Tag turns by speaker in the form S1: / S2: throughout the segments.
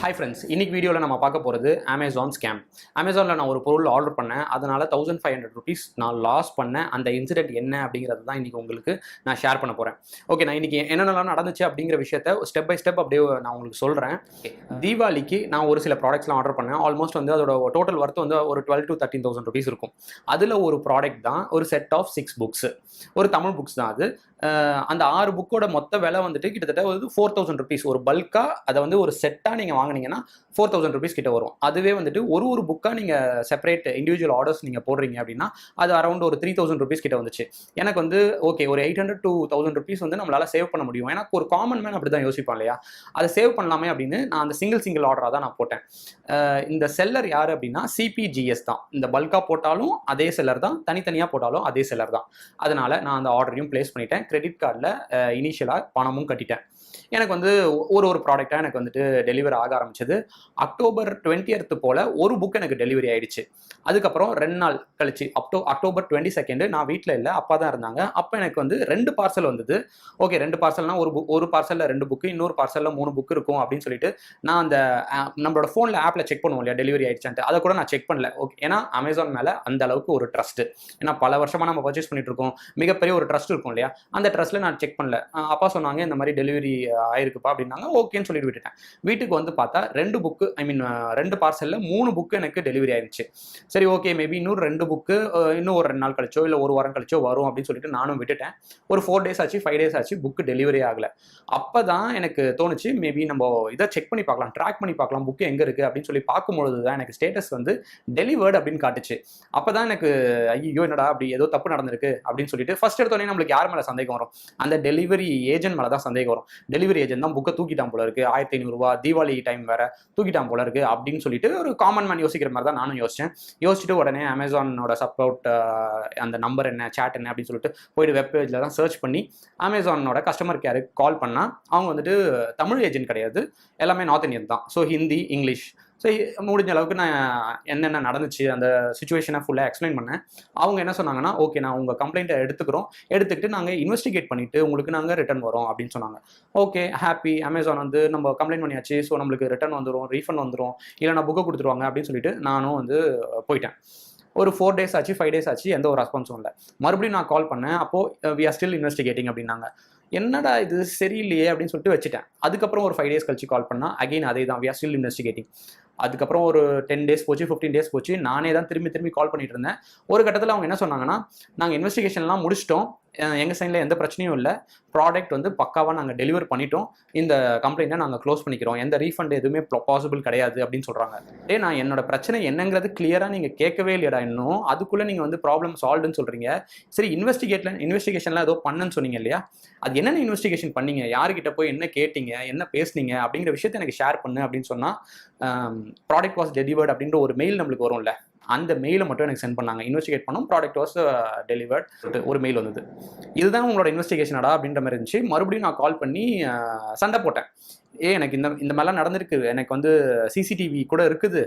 S1: Hi friends, இன்னைக்கு வீடியோவில் நம்ம பார்க்க போகிறது அமேசான் ஸ்கேம். அமேசானில் நான் ஒரு பொருள் ஆர்டர் பண்ணேன், அதனால் ₹1500 நான் லாஸ் பண்ணேன். அந்த இன்சிடென்ட் என்ன அப்படிங்கிறது தான் இன்றைக்கி உங்களுக்கு நான் ஷேர் பண்ண போகிறேன். ஓகே, நான் இன்றைக்கி என்னென்னலாம் நடந்துச்சு அப்படிங்கிற விஷயத்த ஸ்டெப் பை ஸ்டெப் அப்படியே நான் உங்களுக்கு சொல்கிறேன். தீபாவளிக்கு நான் ஒரு சில ப்ராடக்ட்ஸ்லாம் ஆர்டர் பண்ணேன். ஆல்மோஸ்ட் வந்து அதோட டோட்டல் ஒர்த் வந்து ஒரு ₹12,000 to ₹13,000 இருக்கும். அதில் ஒரு ப்ராடக்ட் தான் ஒரு செட் ஆஃப் 6 புக்ஸ், ஒரு தமிழ் புக்ஸ் தான் அது. அந்த 6 புக்கோட மொத்த விலை வந்துட்டு கிட்டத்தட்ட வந்து ₹4,000. ஒரு பல்காக அதை வந்து ஒரு செட்டாக நீங்கள் வாங்கினீங்கன்னா ₹4,000 கிட்ட வரும். அதுவே வந்துட்டு ஒரு புக்காக நீங்கள் செப்பரேட் இண்டிவிஜுவல் ஆர்டர்ஸ் நீங்கள் போடுறீங்க அப்படின்னா அது அரௌண்ட் ஒரு ₹3,000 கிட்ட வந்துச்சு. எனக்கு வந்து ஓகே, ஒரு $800 to ₹1,000 வந்து நம்மளால் சேவ் பண்ண முடியும். ஏன்னா ஒரு காமன் மேன் அப்படி தான் யோசிப்பான் இல்லையா, அதை சேவ் பண்ணலாமே அப்படின்னு நான் அந்த சிங்கிள் ஆர்டராக தான் நான் போட்டேன். இந்த செல்லர் யார் அப்படின்னா CPGS தான். இந்த பல்காக போட்டாலும் அதே செல்லர் தான், தனித்தனியாக போட்டாலும் அதே செல்லர் தான். அதனால் நான் அந்த ஆர்டரையும் பிளேஸ் பண்ணிட்டேன். கிரெடிட் கார்டில் இனிஷியலாக பணமும் கட்டிட்டேன். எனக்கு வந்து ஒரு ப்ராடக்டாக எனக்கு வந்துட்டு டெலிவரி ஆக ஆரம்பிச்சது. அக்டோபர் 20th போல் ஒரு புக் எனக்கு டெலிவரி ஆகிடுச்சு. அதுக்கப்புறம் 2 நாள் கழிச்சு அக்டோபர் 22 நான் வீட்டில் இல்லை, அப்பா தான் இருந்தாங்க. அப்போ எனக்கு வந்து 2 பார்சல் வந்தது. ஓகே, 2 பார்சல்னால் ஒரு பார்சலில் 2 புக்கு, இன்னொரு பார்சலில் 3 புக்கு இருக்கும் அப்படின்னு சொல்லிட்டு நான் அந்த நம்மளோட ஃபோனில் ஆப்பில் செக் பண்ணுவோம் இல்லையா டெலிவரி ஆகிடுச்சான்ட்டு, அதை கூட நான் செக் பண்ணல. ஓகே, ஏன்னா அமேசான் மேலே அந்த அளவுக்கு ஒரு ட்ரஸ்ட்டு, ஏன்னா பல வருஷமாக நம்ம பர்ச்சேஸ் பண்ணிட்டு இருக்கோம், மிகப்பெரிய ஒரு ட்ரஸ்ட் இருக்கும் இல்லையா, அந்த ட்ரஸ்ட்டில் நான் செக் பண்ணல. அப்பா சொன்னாங்க இந்த மாதிரி டெலிவரி ஆயிருக்குப்பா அப்படின்னாங்க. ஓகேன்னு சொல்லிட்டு விட்டுட்டேன். வீட்டுக்கு வந்து பார்த்தா 2 பார்சலில் 3 புக்கு எனக்கு டெலிவரி ஆயிருச்சு. சரி, ஓகே, மேபி இன்னொரு 2 புக்கு இன்னும் ஒரு 2 நாள் கழிச்சோ இல்லை ஒரு வாரம் கழிச்சோ வரும் அப்படின்னு சொல்லிட்டு நானும் விட்டுட்டேன். ஒரு 4 days ஆச்சு, 5 days ஆச்சு, புக்கு டெலிவரி ஆகலை. அப்போ தான் எனக்கு தோணுச்சு, மேபி நம்ம இதை செக் பண்ணி பார்க்கலாம், ட்ராக் பண்ணி பார்க்கலாம், புக்கு எங்கே இருக்குது அப்படின்னு சொல்லி பார்க்கும்பொழுது தான் எனக்கு ஸ்டேட்டஸ் வந்து டெலிவர்டு அப்படின்னு காட்டுச்சு. அப்போ தான் எனக்கு ஐயோ என்னடா அப்படி ஏதோ தப்பு நடந்திருக்கு அப்படின்னு சொல்லிட்டு ஃபர்ஸ்ட் எடுத்தோடனே நம்மளுக்கு யார் மேலே சந்தேகம் வரும்? அந்த டெலிவரி ஏஜென்ட் மேலே தான் சந்தேகம் வரும். டெலிவரி ஏஜென்ட் தான் புக்கை தூக்கிட்டான் போல இருக்கு, ₹1,500 தீபாவளி டைம் வேற தூக்கிட்டான் போல இருக்கு அப்படின்னு சொல்லிட்டு ஒரு காமன் மேன் யோசிக்கிற மாதிரி தான் நானும் யோசிச்சேன். யோசிச்சுட்டு உடனே அமேசானோட சப்போர்ட் அந்த நம்பர் என்ன, சேட் என்ன அப்படின்னு சொல்லிட்டு போயிட்டு வெப் பேஜில் தான் சர்ச் பண்ணி அமேசானோட கஸ்டமர் கேருக்கு கால் பண்ணால் அவங்க வந்துட்டு தமிழ் ஏஜென்ட் கிடையாது, எல்லாமே நார்த் இந்தியன் தான். So Hindi, English. ஸோ முடிஞ்ச அளவுக்கு நான் என்னென்ன நடந்துச்சு அந்த சுச்சுவேஷனை ஃபுல்லாக எக்ஸ்பிளைன் பண்ணேன். அவங்க என்ன சொன்னாங்கன்னா, ஓகே நான் உங்கள் கம்ப்ளைண்ட்டை எடுத்துக்கிட்டு நாங்கள் இன்வெஸ்டிகேட் பண்ணிவிட்டு உங்களுக்கு நாங்கள் ரிட்டர்ன் வரோம் அப்படின்னு சொன்னாங்க. Okay, happy. அமேசான் வந்து நம்ம கம்ப்ளைண்ட் பண்ணியாச்சு, ஸோ நம்மளுக்கு ரிட்டர்ன் வந்துடும், ரீஃபண்ட் வந்துடும், இல்லை நான் புக்கை கொடுத்துருவாங்க அப்படின்னு சொல்லிட்டு நானும் வந்து போயிட்டேன். ஒரு 4 days ஆச்சு, 5 days ஆச்சு, எந்த ஒரு ரெஸ்பான்ஸும் இல்லை. மறுபடியும் நான் கால் பண்ணேன். அப்போது வி ஆர் ஸ்டில் இன்வெஸ்டிகேட்டிங் அப்படின்னாங்க. என்னடா இது சரியில்லையே அப்படின்னு சொல்லிட்டு வச்சுட்டேன். அதுக்கப்புறம் ஒரு 5 days கழிச்சு கால் பண்ணால் அகைன் அதே தான், வி ஆர் ஸ்டில் இன்வெஸ்டிகேட்டிங். அதுக்கப்புறம் ஒரு 10 days போச்சு, 15 days போச்சு. நானே தான் திரும்பி கால் பண்ணிட்டு இருந்தேன். ஒரு கட்டத்தில் அவங்க என்ன சொன்னாங்கன்னா, நாங்கள் இன்வெஸ்டிகேஷன்லாம் முடிச்சிட்டோம், எங்கள் சைடில் எந்த பிரச்சனையும் இல்லை, ப்ராடக்ட் வந்து பக்காவாக நாங்கள் டெலிவர் பண்ணிட்டோம், இந்த கம்ப்ளைண்ட்டை நாங்கள் க்ளோஸ் பண்ணிக்கிறோம், எந்த ரீஃபண்ட் எதுவுமே பாசிபிள் கிடையாது அப்படின்னு சொல்கிறாங்க. நான் என்னோட பிரச்சனை என்னங்கிறது கிளியராக நீங்கள் கேட்கவே இல்லையடா இன்னும், அதுக்குள்ளே நீங்கள் வந்து ப்ராப்ளம் சால்வ்டுன்னு சொல்கிறீங்க. சரி, இன்வெஸ்டிகேஷன்லாம் ஏதோ பண்ணுன்னு சொன்னீங்க இல்லையா, அது என்னென்ன இன்வெஸ்டிகேஷன் பண்ணீங்க, யார்கிட்ட போய் என்ன கேட்டீங்க, என்ன பேசுனீங்க அப்படிங்கிற விஷயத்தை எனக்கு ஷேர் பண்ணு அப்படின்னு சொன்னால், ப்ராடக்ட் வாஸ் டெலிவர்ட் அப்படின்ற ஒரு மெயில் நம்மளுக்கு வரும்ல, அந்த மெயிலை மட்டும் எனக்கு சென்ட் பண்ணாங்க. இன்வெஸ்டிகேட் பண்ணோம், ப்ராடக்ட் வாஸ் டெலிவர்ட் ஒரு மெயில் வந்தது. இதுதான் உங்களோட இன்வெஸ்டிகேஷனடா அப்படின்ற மாதிரி இருந்துச்சு. மறுபடியும் நான் கால் பண்ணி சண்டை போட்டேன். எனக்கு இந்த மாதிரிலாம் நடந்திருக்கு, எனக்கு வந்து சிசிடிவி கூட இருக்குது,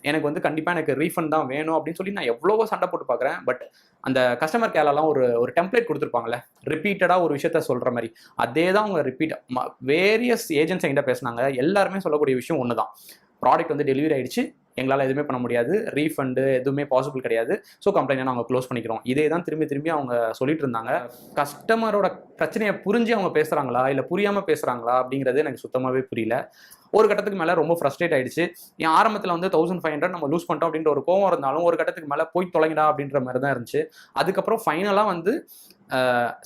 S1: எனக்கு வந்து கண்டிப்பாக எனக்கு ரீஃபண்ட் தான் வேணும் அப்படின்னு சொல்லி நான் எவ்வளவோ சண்டை போட்டு பார்க்குறேன். பட் அந்த கஸ்டமர் கேர்லாம் ஒரு டெம்ப்ளேட் கொடுத்துருப்பாங்கல்ல, ரிப்பீட்டடாக ஒரு விஷயத்த சொல்கிற மாதிரி, அதே தான் அவங்க வேரியஸ் ஏஜென்ட்ஸ் என்கிட்ட பேசினாங்க. எல்லாருமே சொல்லக்கூடிய விஷயம் ஒன்று தான், ப்ராடக்ட் வந்து டெலிவரி ஆகிடுச்சு, எங்களால் எதுவுமே பண்ண முடியாது, ரீஃபண்டு எதுவுமே பாசிபிள் கிடையாது, ஸோ கம்ப்ளைண்ட்டை நாங்கள் க்ளோஸ் பண்ணிக்கிறோம். இதே தான் திரும்பி அவங்க சொல்லிட்டு இருந்தாங்க. கஸ்டமரோட பிரச்சனையை புரிஞ்சு அவங்க பேசுகிறாங்களா இல்லை புரியாமல் பேசுகிறாங்களா அப்படிங்கிறது எனக்கு சுத்தமாகவே புரியல. ஒரு கட்டத்துக்கு மேலே ரொம்ப ஃப்ரஸ்ட்ரேட் ஆகிடுச்சு. என் ஆரம்பத்தில் வந்து 1500 நம்ம லூஸ் பண்ணிட்டோம் அப்படின்ற ஒரு கோவம் இருந்தாலும் ஒரு கட்டத்துக்கு மேலே போய் தொலைங்கடா அப்படின்ற மாதிரி தான் இருந்துச்சு. அதுக்கப்புறம் ஃபைனலாக வந்து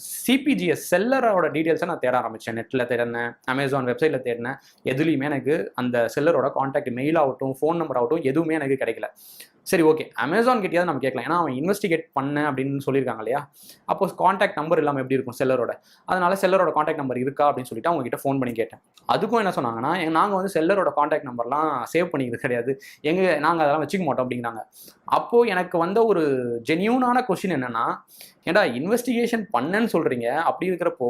S1: CPGS செல்லரோட டீட்டெயில்ஸை நான் தேட ஆரம்பித்தேன். நெட்டில் தேடினேன், அமேசான் வெப்சைட்டில் தேடினேன், எதுலேயுமே எனக்கு அந்த செல்லரோட கான்டாக்ட் மெயில் ஆகட்டும், ஃபோன் நம்பர் ஆகட்டும், எதுவுமே எனக்கு கிடைக்கல. சரி, ஓகே, அமேசான் கிட்டேயாவது நம்ம கேட்கலாம், ஏன்னா அவன் இன்வெஸ்டிகேட் பண்ண அப்படின்னு சொல்லியிருக்காங்க இல்லையா, அப்போ கான்டாக்ட் நம்பர் இல்லாமல் எப்படி இருக்கும் செல்லரோட, அதனால செல்லரோட கான்டாக்ட் நம்பர் இருக்கா அப்படின்னு சொல்லிட்டு அவங்க கிட்ட ஃபோன் பண்ணி கேட்டேன். அதுக்கும் என்ன சொன்னாங்கன்னா, நாங்கள் வந்து செல்லரோட கான்டாக்ட் நம்பர்லாம் சேவ் பண்ணிக்கிறது கிடையாது, நாங்கள் அதெல்லாம் வச்சுக்க மாட்டோம் அப்படிங்கிறாங்க. அப்போது எனக்கு வந்த ஒரு ஜென்யூனான கொஸ்டின் என்னென்னா, ஏன்டா இன்வெஸ்டிகேஷன் பண்ணேன்னு சொல்கிறீங்க, அப்படி இருக்கிறப்போ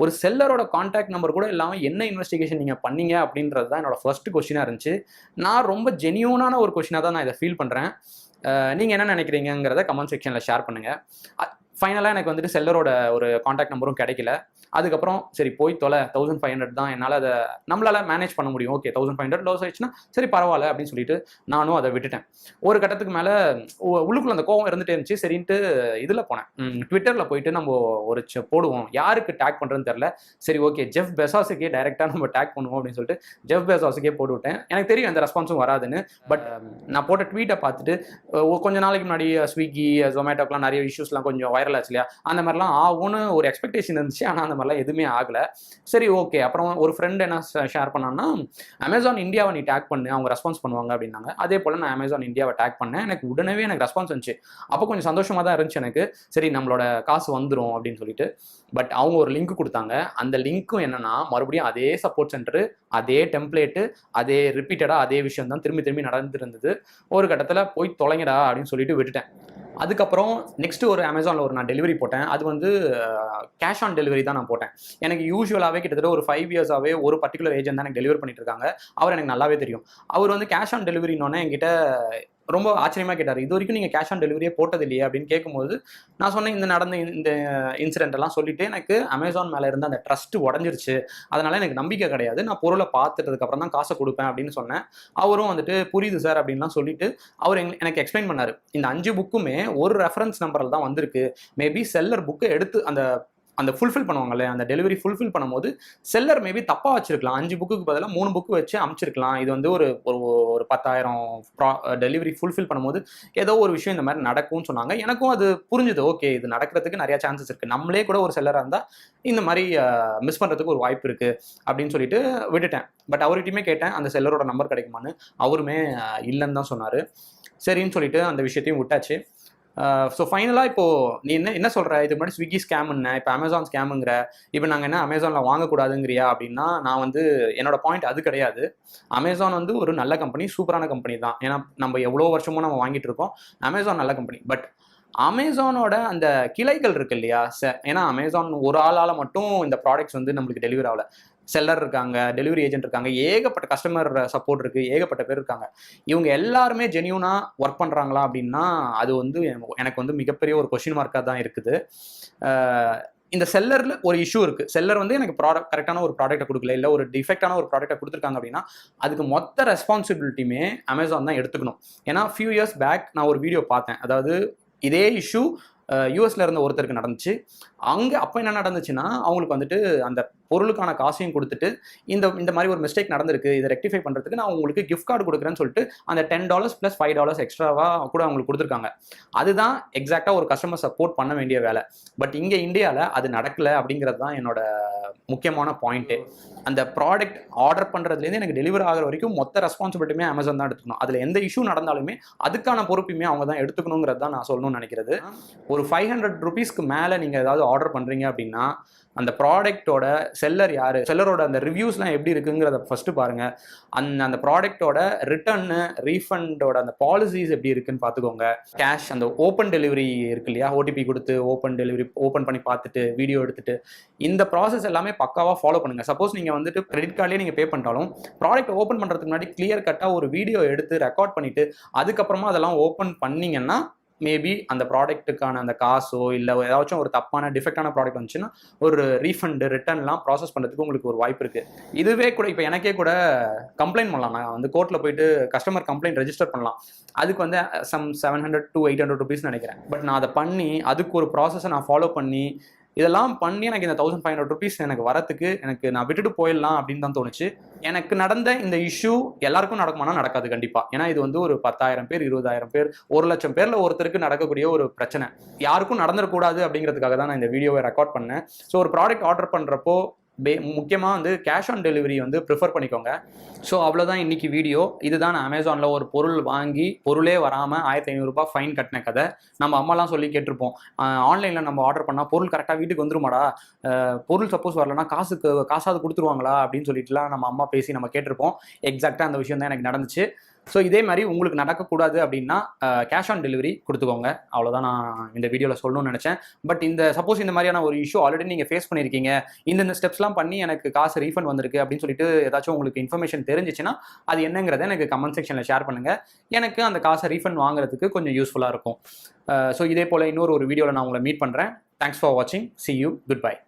S1: ஒரு செல்லரோட கான்டாக்ட் நம்பர் கூட இல்லாமல் என்ன இன்வெஸ்டிகேஷன் நீங்கள் பண்ணீங்க அப்படின்றது தான் என்னோட ஃபர்ஸ்ட் கொஸ்டினாக இருந்துச்சு. நான் ரொம்ப ஜென்யூனான ஒரு கொஸ்டினாக தான் நான் இதை ஃபீல் பண்ணுறேன். நீங்கள் என்ன நினைக்கிறீங்கிறத கமெண்ட் செக்ஷனில் ஷேர் பண்ணுங்கள். ஃபைனலாக எனக்கு வந்துட்டு செல்லரோட ஒரு காண்டாக்ட் நம்பரும் கிடைக்கல. அதுக்கப்புறம் சரி போய் தொலை 1500 தான் என்னால் அதை நம்மளால மேனேஜ் பண்ண முடியும். ஓகே 1500 லாஸ் ஆயிடுச்சுன்னா சரி பரவாயில்ல அப்படின்னு சொல்லிட்டு நானும் அதை விட்டுட்டேன். ஒரு கட்டத்துக்கு மேலே உள்ளுக்குள்ள அந்த கோவம் இருந்துட்டே இருந்துச்சு. சரின்ட்டு இதில் போனேன், ட்விட்டரில் போயிட்டு நம்ம ஒரு போடுவோம், யாருக்கு டேக் பண்ணுறதுன்னு தெரில. சரி ஓகே ஜெஃப் பெசாஸுக்கே டைரெக்டாக நம்ம டேக் பண்ணுவோம் அப்படின்னு சொல்லிட்டு ஜெஃப் பெசாஸுக்கே போட்டு விட்டேன். எனக்கு தெரியும் எந்த ரெஸ்பான்ஸும் வராதுன்னு. பட் நான் போட்ட ட்வீட்டை பார்த்துட்டு கொஞ்ச நாளைக்கு முன்னாடி ஸ்விக்கி ஜொமேட்டோக்கெலாம் நிறைய இஷ்யூஸ்லாம் கொஞ்சம் வைரல் ஆச்சு இல்லையா, அந்த மாதிரிலாம் ஆகும்னு ஒரு எக்ஸ்பெக்டேஷன் இருந்துச்சு. ஆனால் அந்த மாதிரிலாம் எதுவுமே ஆகலை. சரி ஓகே. அப்புறம் ஒரு ஃப்ரெண்ட் என்ன ஷேர் பண்ணான்னா, அமேசான் இந்தியாவை நீ டேக் பண்ணு, அவங்க ரெஸ்பான்ஸ் பண்ணுவாங்க அப்படின்னாங்க. அதே போல் நான் அமேசான் இந்தியாவை டேக் பண்ணேன். எனக்கு உடனே எனக்கு ரெஸ்பான்ஸ் வந்துச்சு. அப்போ கொஞ்சம் சந்தோஷமாக தான் இருந்துச்சு எனக்கு. சரி நம்மளோட காசு வந்துடும் அப்படின்னு சொல்லிட்டு. பட் அவங்க ஒரு லிங்க் கொடுத்தாங்க. அந்த லிங்க்கும் என்னன்னா மறுபடியும் அதே சப்போர்ட் சென்டரு, அதே டெம்ப்ளேட்டு, அதே ரிப்பீட்டடாக அதே விஷயம் தான் திரும்பி திரும்பி நடந்துருந்தது. ஒரு கட்டத்தில் போய் தொலைங்கடா அப்படின்னு சொல்லிட்டு விட்டுட்டேன். அதுக்கப்புறம் நெக்ஸ்ட் ஒரு அமேசானில் ஒரு நான் டெலிவரி போட்டேன். அது வந்து கேஷ் ஆன் டெலிவரி தான் நான் போட்டேன். எனக்கு யூஸ்வலாகவே கிட்டத்தட்ட ஒரு 5 இயர்ஸாகவே ஒரு பர்டிகுலர் ஏஜென்ட் தான் எனக்கு டெலிவரி பண்ணிட்டு இருக்காங்க. அவர் எனக்கு நல்லாவே தெரியும். அவர் வந்து கேஷ் ஆன் டெலிவரினோடனே என்கிட்ட ரொம்ப ஆச்சரியமாக கேட்டார், இது வரைக்கும் நீங்கள் கேஷ் ஆன் டெலிவரியே போட்டது இல்லையே அப்படின்னு கேட்கும்போது நான் சொன்னேன், இந்த இன்சிடென்ட் எல்லாம் சொல்லிட்டு எனக்கு அமேசான் மேலே இருந்த அந்த ட்ரஸ்ட் உடஞ்சிருச்சு, அதனால எனக்கு நம்பிக்கை கிடையாது, நான் பொருளை பார்த்துட்டதுக்கப்புறம் தான் காசை கொடுப்பேன் அப்படின்னு சொன்னேன். அவரும் வந்துட்டு புரியுது சார் அப்படின்லாம் சொல்லிட்டு அவர் எனக்கு எக்ஸ்பிளைன் பண்ணார். இந்த 5 புக்குமே ஒரு ரெஃபரன்ஸ் நம்பரில் தான் வந்திருக்கு. மேபி செல்லர் புக்கை எடுத்து அந்த ஃபுல்ஃபில் பண்ணுவாங்கல்ல, அந்த டெலிவரி ஃபுல்ஃபில் பண்ணும்போது செல்லர் மேபி தப்பாக வச்சிருக்கலாம். 5 புக்குக்கு பதிலாக 3 புக்கு வச்சு அமைச்சிருக்கலாம். இது வந்து ஒரு 10,000 டெலிவரி ஃபுல்ஃபில் பண்ணும்போது ஏதோ ஒரு விஷயம் இந்த மாதிரி நடக்கும்னு சொன்னாங்க. எனக்கும் அது புரிஞ்சுது. ஓகே இது நடக்கிறதுக்கு நிறைய சான்சஸ் இருக்குது, நம்மளே கூட ஒரு செல்லராக இருந்தால் இந்த மாதிரி மிஸ் பண்ணுறதுக்கு ஒரு வாய்ப்பு இருக்குது அப்படின்னு சொல்லிட்டு விட்டுட்டேன். பட் அவர்கிட்டயுமே கேட்டேன் அந்த செல்லரோட நம்பர் கிடைக்குமான்னு. அவருமே இல்லைன்னு தான் சொன்னார். சரின்னு சொல்லிட்டு அந்த விஷயத்தையும் விட்டாச்சு. ஸோ ஃபைனலாக இப்போது நீ என்ன சொல்கிற, இதுக்கு முன்னாடி ஸ்விக்கி ஸ்கேமுன்ன, இப்போ அமேசான் ஸ்கேமுங்கிற, இப்போ நாங்கள் என்ன அமேசானில் வாங்கக்கூடாதுங்கிறியா அப்படின்னா, நான் வந்து என்னோட பாயிண்ட் அது கிடையாது. அமேசான் வந்து ஒரு நல்ல கம்பெனி, சூப்பரான கம்பெனி தான். ஏன்னா நம்ம எவ்வளோ வருஷமும் நம்ம வாங்கிட்டு இருக்கோம். அமேசான் நல்ல கம்பெனி. பட் அமேசானோட அந்த கிளைகள் இருக்கு இல்லையா, ஏன்னா அமேசான் ஒரு ஆளால் மட்டும் இந்த ப்ராடக்ட்ஸ் வந்து நம்மளுக்கு டெலிவரி ஆகலை. செல்லர் இருக்காங்க, டெலிவரி ஏஜென்ட் இருக்காங்க, ஏகப்பட்ட கஸ்டமர் சப்போர்ட் இருக்குது, ஏகப்பட்ட பேர் இருக்காங்க. இவங்க எல்லாருமே ஜென்யூனாக ஒர்க் பண்ணுறாங்களா அப்படின்னா அது வந்து எனக்கு வந்து மிகப்பெரிய ஒரு கொஸ்டின் மார்க்காக தான் இருக்குது. இந்த செல்லரில் ஒரு இஷ்யூ இருக்குது. செல்லர் வந்து எனக்கு கரெக்டான ஒரு ப்ராடக்ட்டை கொடுக்கல, இல்லை ஒரு டிஃபெக்டான ஒரு ப்ராடக்ட்டை கொடுத்துருக்காங்க அப்படின்னா அதுக்கு மொத்த ரெஸ்பான்சிபிலிட்டியுமே அமேசான் தான் எடுத்துக்கணும். ஏன்னா ஃபியூ இயர்ஸ் பேக் நான் ஒரு வீடியோ பார்த்தேன். அதாவது இதே இஷ்யூ யூஎஸ்ல இருந்த ஒருத்தருக்கு நடந்துச்சு. அங்கே அப்போ என்ன நடந்துச்சுன்னா, அவங்களுக்கு வந்துட்டு அந்த பொருளுக்கான காசையும் கொடுத்துட்டு இந்த மாதிரி ஒரு மிஸ்டேக் நடந்திருக்கு, இதை ரெக்டிஃபை பண்ணுறதுக்கு நான் உங்களுக்கு கிஃப்ட் கார்டு கொடுக்குறேன்னு சொல்லிட்டு அந்த $10 + $5 எக்ஸ்ட்ராவாக கூட அவங்களுக்கு கொடுத்துருக்காங்க. அதுதான் எக்ஸாக்டாக ஒரு கஸ்டமர் சப்போர்ட் பண்ண வேண்டிய வேலை. பட் இங்கே இந்தியாவில் அது நடக்கலை அப்படிங்கிறது தான் என்னோட முக்கியமான பாயிண்ட்டு. அந்த ப்ராடக்ட் ஆர்டர் பண்ணுறதுலேருந்து எனக்கு டெலிவரி ஆகிற வரைக்கும் மொத்த ரெஸ்பான்சிபிலிட்டியுமே அமேசான் தான் எடுத்துக்கணும். அதில் எந்த இஷ்யூ நடந்தாலுமே அதுக்கான பொறுப்புமே அவங்க தான் எடுத்துக்கணுங்கிறது தான் நான் சொல்லணும்னு நினைக்கிறது. ஒரு $500 மேலே நீங்கள் ஏதாவது ஆர்டர் பண்ணுறீங்க அப்படின்னா அந்த ப்ராடக்டோட செல்லர் யார், செல்லரோட அந்த ரிவ்யூஸ்லாம் எப்படி இருக்குங்கிறத ஃபஸ்ட்டு பாருங்கள். அந்த ப்ராடக்டோட ரிட்டர்னு ரீஃபண்டோட அந்த பாலிசிஸ் எப்படி இருக்குன்னு பார்த்துக்கோங்க. கேஷ் அந்த ஓப்பன் டெலிவரி இருக்கு இல்லையா, ஓடிபி கொடுத்து ஓப்பன் டெலிவரி ஓப்பன் பண்ணி பார்த்துட்டு வீடியோ எடுத்துட்டு இந்த ப்ராசஸ் எல்லாமே பக்காவாக ஃபாலோ பண்ணுங்கள். சப்போஸ் நீங்கள் வந்துட்டு கிரெடிட் கார்ட்லேயே நீங்கள் பே பண்ணிட்டாலும் ப்ராடக்ட் ஓப்பன் பண்ணுறதுக்கு முன்னாடி கிளியர் கட்டாக ஒரு வீடியோ எடுத்து ரெக்கார்ட் பண்ணிவிட்டு அதுக்கப்புறமா அதெல்லாம் ஓப்பன் பண்ணிங்கன்னா மேபி அந்த ப்ராடக்ட்டுக்கான அந்த காசோ இல்லை ஏதாச்சும் ஒரு தப்பான டிஃபெக்டான ப்ராடக்ட் வந்துச்சுன்னா ஒரு ரீஃபண்டு ரிட்டர்ன்லாம் ப்ராசஸ் பண்ணுறதுக்கு உங்களுக்கு ஒரு வாய்ப்பு இருக்குது. இதுவே கூட இப்போ எனக்கே கூட கம்ப்ளைண்ட் பண்ணலாம். நான் வந்து கோர்ட்டில் போயிட்டு கஸ்டமர் கம்ப்ளைண்ட் ரெஜிஸ்டர் பண்ணலாம். அதுக்கு வந்து சம் $700 to $800 நினைக்கிறேன். பட் நான் அதை பண்ணி அதுக்கு ஒரு ப்ராசஸை நான் ஃபாலோ பண்ணி இதெல்லாம் பண்ணி எனக்கு இந்த $1,500 எனக்கு வரத்துக்கு நான் விட்டுட்டு போயிடலாம் அப்படின்னு தான் தோணுச்சு. எனக்கு நடந்த இந்த இஷ்யூ எல்லாருக்கும் நடக்குமானா நடக்காது கண்டிப்பாக. ஏன்னா இது வந்து ஒரு 10,000 பேர் 20,000 பேர் 1,00,000 பேரில் ஒருத்தருக்கு நடக்கக்கூடிய ஒரு பிரச்சனை. யாருக்கும் நடந்துடக்கூடாது அப்படிங்கிறதுக்காக தான் நான் இந்த வீடியோவை ரெக்கார்ட் பண்ணேன். ஸோ ஒரு ப்ராடக்ட் ஆர்டர் பண்ணுறப்போ முக்கியமாக வந்து கேஷ் ஆன் டெலிவரி வந்து ப்ரிஃபர் பண்ணிக்கோங்க. ஸோ அவ்வளோதான் இன்றைக்கி வீடியோ. இதுதான் நான் அமேசானில் ஒரு பொருள் வாங்கி பொருளே வராமல் $1,500 ஃபைன் கட்டின கதை. நம்ம அம்மாலாம் சொல்லி கேட்டிருப்போம், ஆன்லைனில் நம்ம ஆர்டர் பண்ணால் பொருள் கரெக்டாக வீட்டுக்கு வந்துருமாடா, பொருள் சப்போஸ் வரலன்னா காசாவது கொடுத்துருவாங்களா அப்படின்னு சொல்லிட்டுலாம் நம்ம அம்மா பேசி நம்ம கேட்டிருப்போம். எக்ஸாக்டாக அந்த விஷயம் தான் எனக்கு நடந்துச்சு. ஸோ இதே மாதிரி உங்களுக்கு நடக்கக்கூடாது அப்படின்னா கேஷ் ஆன் டெலிவரி கொடுத்துக்கோங்க. அவ்வளோதான் நான் இந்த வீடியோவில் சொல்லணும்னு நினச்சேன். பட் சப்போஸ் இந்த மாதிரியான ஒரு இஷ்யூ ஆல்ரெடி நீங்கள் ஃபேஸ் பண்ணியிருக்கீங்க, இந்த ஸ்டெப்ஸ்லாம் பண்ணி எனக்கு காசு ரீஃபண்ட் வந்திருக்கு அப்படின்னு சொல்லிட்டு ஏதாச்சும் உங்களுக்கு இன்ஃபர்மேஷன் தெரிஞ்சிச்சுன்னா அது என்னங்கிறத எனக்கு கமெண்ட் செக்ஷனில் ஷேர் பண்ணுங்கள். எனக்கு அந்த காசை ரீஃபண்ட் வாங்குறதுக்கு கொஞ்சம் யூஸ்ஃபுல்லாக இருக்கும். ஸோ இதே போல் இன்னொரு வீடியோவில் நான் உங்களை மீட் பண்ணுறேன். தேங்க்ஸ் ஃபார் வாட்சிங். See you. Goodbye.